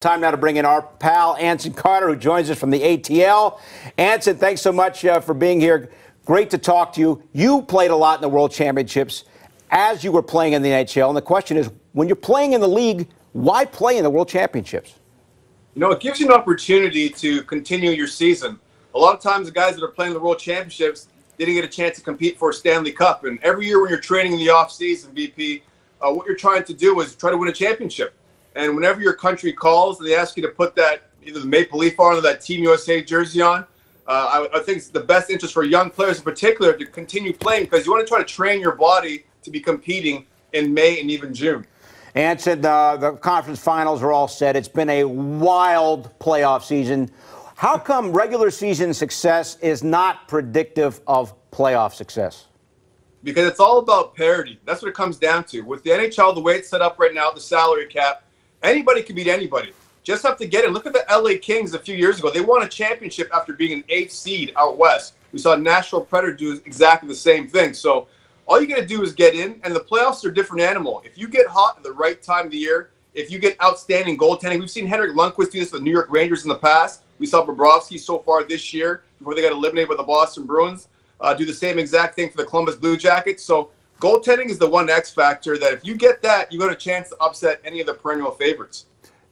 Time now to bring in our pal, Anson Carter, who joins us from the ATL. Anson, thanks so much for being here. Great to talk to you. You played a lot in the World Championships as you were playing in the NHL. And the question is, when you're playing in the league, why play in the World Championships? You know, it gives you an opportunity to continue your season. A lot of times the guys that are playing the World Championships didn't get a chance to compete for a Stanley Cup. And every year when you're training in the offseason, VP, what you're trying to do is try to win a championship. And whenever your country calls and they ask you to put that, either the Maple Leaf on or that Team USA jersey on, I think it's the best interest for young players in particular to continue playing, because you want to try to train your body to be competing in May and even June. Anson, the conference finals are all set. It's been a wild playoff season. How come regular season success is not predictive of playoff success? Because it's all about parity. That's what it comes down to. With the NHL, the way it's set up right now, the salary cap, anybody can beat anybody. Just have to get it. Look at the LA Kings a few years ago. They won a championship after being an 8th seed out west. We saw Nashville Predators do exactly the same thing. So all you got to do is get in, and the playoffs are a different animal. If you get hot at the right time of the year, if you get outstanding goaltending, we've seen Henrik Lundqvist do this with the New York Rangers in the past. We saw Bobrovsky so far this year before they got eliminated by the Boston Bruins. Do the same exact thing for the Columbus Blue Jackets. So goaltending is the one X factor that if you get that, you got a chance to upset any of the perennial favorites.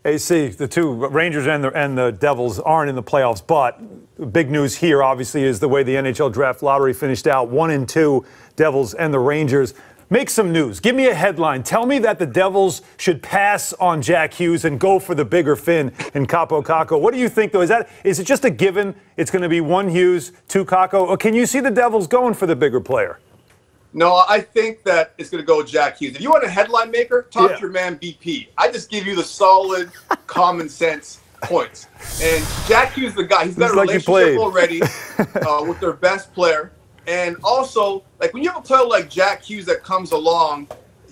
AC, the two Rangers and the Devils aren't in the playoffs, but big news here obviously is the way the NHL Draft lottery finished out, 1-2, Devils and the Rangers. Make some news. Give me a headline. Tell me that the Devils should pass on Jack Hughes and go for the bigger Finn in Kaapo Kakko. What do you think, though? Is it just a given it's going to be 1 Hughes, 2 Kakko? Or can you see the Devils going for the bigger player? No, I think that it's going to go with Jack Hughes. If you want a headline maker, talk to your man BP. I just give you the solid, common sense points. And Jack Hughes, the guy, he's got a relationship already with their best player. And also, like when you have a player like Jack Hughes that comes along,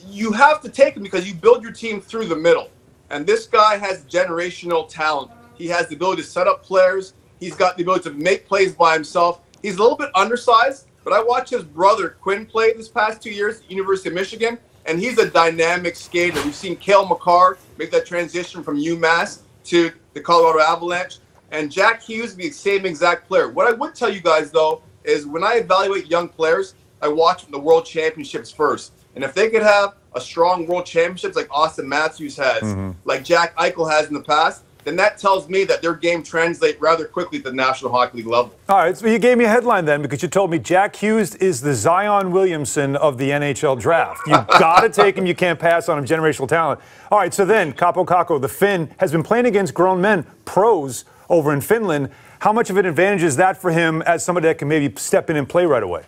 you have to take him because you build your team through the middle. And this guy has generational talent. He has the ability to set up players. He's got the ability to make plays by himself. He's a little bit undersized, but I watched his brother Quinn play this past 2 years at the University of Michigan, and he's a dynamic skater. We've seen Cale Makar make that transition from UMass to the Colorado Avalanche, and Jack Hughes be the same exact player. What I would tell you guys, though, is when I evaluate young players, I watch the World Championships first. And if they could have a strong World Championships like Austin Matthews has, like Jack Eichel has in the past, then that tells me that their game translates rather quickly to the National Hockey League level. All right, so you gave me a headline then because you told me Jack Hughes is the Zion Williamson of the NHL Draft. You've got to take him. You can't pass on him. Generational talent. All right, so then Kaapo Kakko, the Finn, has been playing against grown men, pros over in Finland. How much of an advantage is that for him as somebody that can maybe step in and play right away?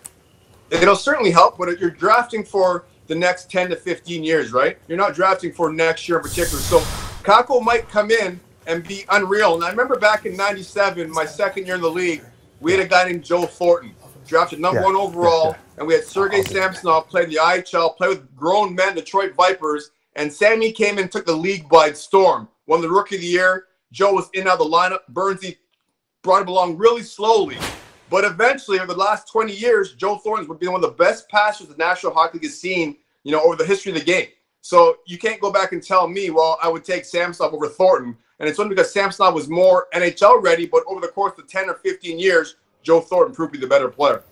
It'll certainly help, but you're drafting for the next 10 to 15 years, right? You're not drafting for next year in particular. So Kakko might come in and be unreal. And I remember back in '97, my second year in the league, we had a guy named Joe Thornton, drafted number 1 overall, and we had Sergei Samsonov play in the IHL, play with grown men, Detroit Vipers, and Sammy came in and took the league by storm. Won the Rookie of the Year. Joe was in and out of the lineup. Burnsy brought him along really slowly. But eventually, over the last 20 years, Joe Thornton's would be one of the best passers the National Hockey League has seen, you know, over the history of the game. So you can't go back and tell me, well, I would take Samsonov over Thornton. And it's only because Samsonov was more NHL ready, but over the course of 10 or 15 years, Joe Thornton proved to be the better player.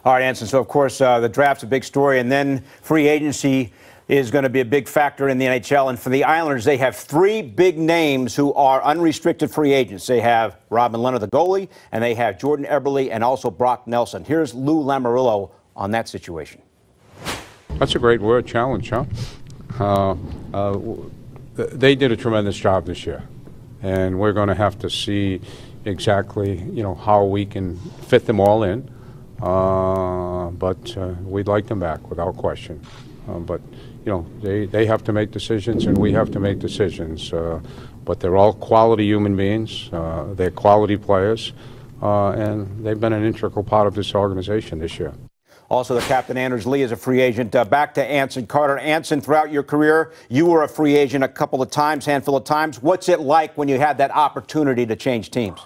All right, Anson. So, of course, the draft's a big story, and then free agency is going to be a big factor in the NHL. And for the Islanders, they have 3 big names who are unrestricted free agents. They have Robin Lehner, the goalie, and they have Jordan Eberle and also Brock Nelson. Here's Lou Lamoriello on that situation. That's a great word, challenge, huh? They did a tremendous job this year, and we're going to have to see exactly, you know, how we can fit them all in. But we'd like them back without question. But you know, they have to make decisions, and we have to make decisions. But they're all quality human beings. They're quality players, and they've been an integral part of this organization this year. Also, the captain, Anders Lee, is a free agent. Back to Anson Carter. Anson, throughout your career, you were a free agent a couple of times, handful of times. What's it like when you had that opportunity to change teams?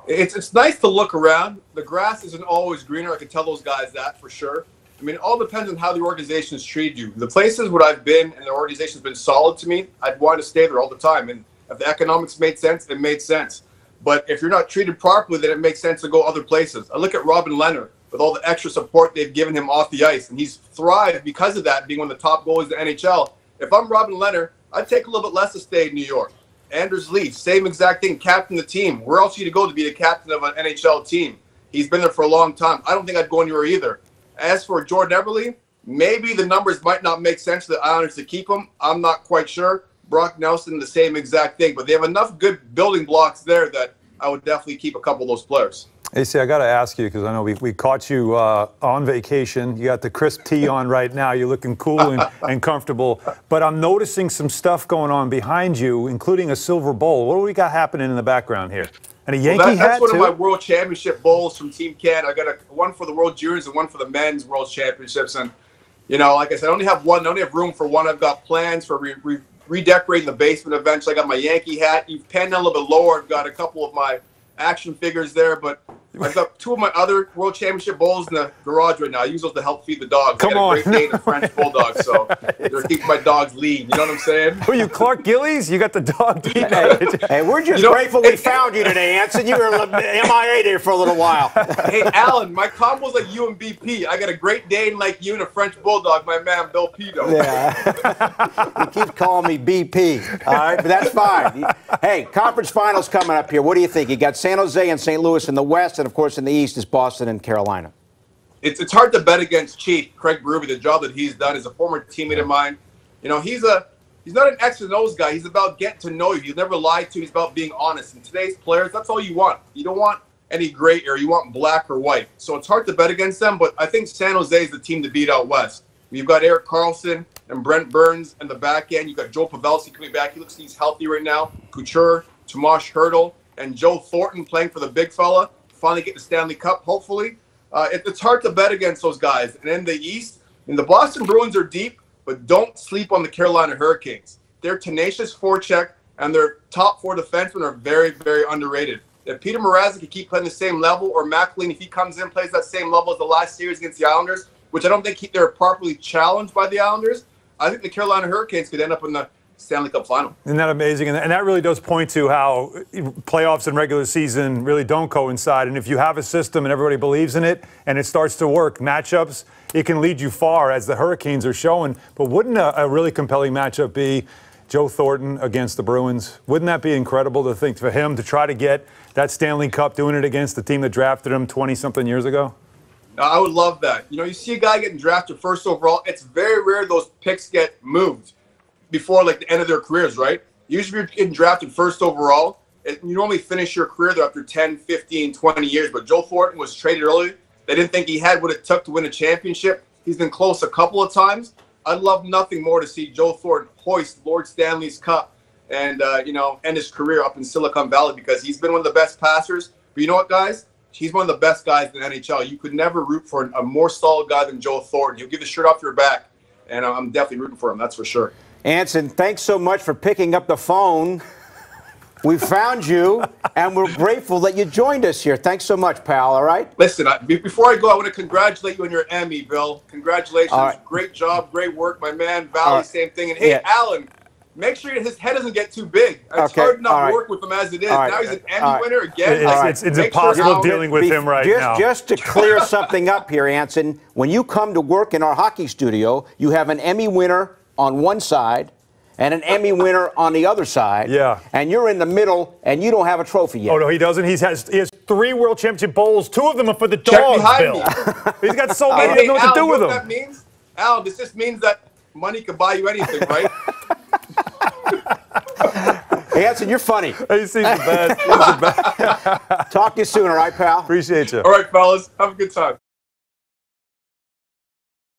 It's nice to look around. The grass isn't always greener. I can tell those guys that for sure. I mean, it all depends on how the organizations treat you. The places where I've been and the organization's been solid to me, I'd want to stay there all the time. And If the economics made sense, it made sense. But if you're not treated properly, then it makes sense to go other places. I look at Robin Lehner with all the extra support they've given him off the ice, and he's thrived because of that, being one of the top goalies in the NHL. If I'm Robin Lehner, I'd take a little bit less to stay in New York. Anders Lee, same exact thing, captain of the team. Where else are you to go to be the captain of an NHL team? He's been there for a long time. I don't think I'd go anywhere either. As for Jordan Eberle, maybe the numbers might not make sense to the Islanders to keep him. I'm not quite sure. Brock Nelson, the same exact thing. But they have enough good building blocks there that I would definitely keep a couple of those players. AC, I got to ask you, because I know we caught you on vacation. You got the crisp tee on right now. You're looking cool and comfortable. But I'm noticing some stuff going on behind you, including a silver bowl. What do we got happening in the background here? And a Yankee hat, that's one too? of my World Championship bowls from Team Canada. I got one for the World Juniors and one for the Men's World Championships. And, you know, like I said, I only have one. I only have room for one. I've got plans for redecorating the basement eventually. I got my Yankee hat. You've panned down a little bit lower. I've got a couple of my action figures there, but I've got two of my other World Championship bowls in the garage right now. I use those to help feed the dogs. Come on. I got a great day, the French Bulldog, so they're keeping my dogs lean. You know what I'm saying? Who are you, Clark Gillies? You got the dog. Hey, we're just grateful we found you today, Anson. You were MIA there for a little while. Hey, Alan, my combo's like you and BP. I got a great Dane like you and a French Bulldog, my man, Bill Pidto. Yeah. You keep calling me BP, all right? But that's fine. Hey, conference finals coming up here. What do you think? You got San Jose and St. Louis in the West, and, of course, in the East is Boston and Carolina. It's hard to bet against Chief Craig Berube. The job that he's done is a former teammate of mine. You know, he's not an X and O's guy. He's about getting to know you. He's never lied to you. He's about being honest. And today's players, that's all you want. You don't want any gray area. You want black or white. So it's hard to bet against them, but I think San Jose is the team to beat out West. You've got Erik Karlsson and Brent Burns in the back end. You've got Joe Pavelski coming back. He looks like he's healthy right now. Couture, Tomas Hertl, and Joe Thornton playing for the big fella. Finally get the Stanley Cup, hopefully. It's hard to bet against those guys. And in the East, the Boston Bruins are deep, but don't sleep on the Carolina Hurricanes. They're tenacious forecheck, and their top four defensemen are very, very underrated. If Peter Mrazek can keep playing the same level, or McLean, if he comes in and plays that same level as the last series against the Islanders, which I don't think they're properly challenged by the Islanders, I think the Carolina Hurricanes could end up in the Stanley Cup final. Isn't that amazing? And that really does point to how playoffs and regular season really don't coincide. And if you have a system and everybody believes in it and it starts to work, matchups, it can lead you far, as the Hurricanes are showing. But wouldn't a really compelling matchup be Joe Thornton against the Bruins? Wouldn't that be incredible to think for him to try to get that Stanley Cup, doing it against the team that drafted him 20-something years ago? I would love that. You know, you see a guy getting drafted first overall. It's very rare those picks get moved before, like, the end of their careers, right? Usually if you're getting drafted first overall, you normally finish your career there after 10, 15, 20 years. But Joe Thornton was traded early. They didn't think he had what it took to win a championship. He's been close a couple of times. I'd love nothing more to see Joe Thornton hoist Lord Stanley's Cup and, end his career up in Silicon Valley, because he's been one of the best passers. But you know what, guys? He's one of the best guys in the NHL. You could never root for a more solid guy than Joe Thornton. He'll give the shirt off your back, and I'm definitely rooting for him, that's for sure. Anson, thanks so much for picking up the phone. We found you, and we're grateful that you joined us here. Thanks so much, pal, all right? Listen, before I go, I want to congratulate you on your Emmy, Bill. Congratulations. Right. Great job, great work, my man. Valley, same thing. And, hey, Alan, make sure his head doesn't get too big. It's hard not to work with him as it is. Now he's an Emmy winner again. It's impossible dealing with him right now. Just to clear something up here, Anson, when you come to work in our hockey studio, you have an Emmy winner on one side and an Emmy winner on the other side. Yeah. And you're in the middle, and you don't have a trophy yet. Oh, no, he doesn't. He has 3 World Championship bowls. 2 of them are for the dogs, Bill. He's got so many, he doesn't know what to do with them. That means? Al, this just means that money can buy you anything, right? Hey, Anson, you're funny. He's the best. He's the best. Talk to you soon, all right, pal? Appreciate you. All right, fellas. Have a good time.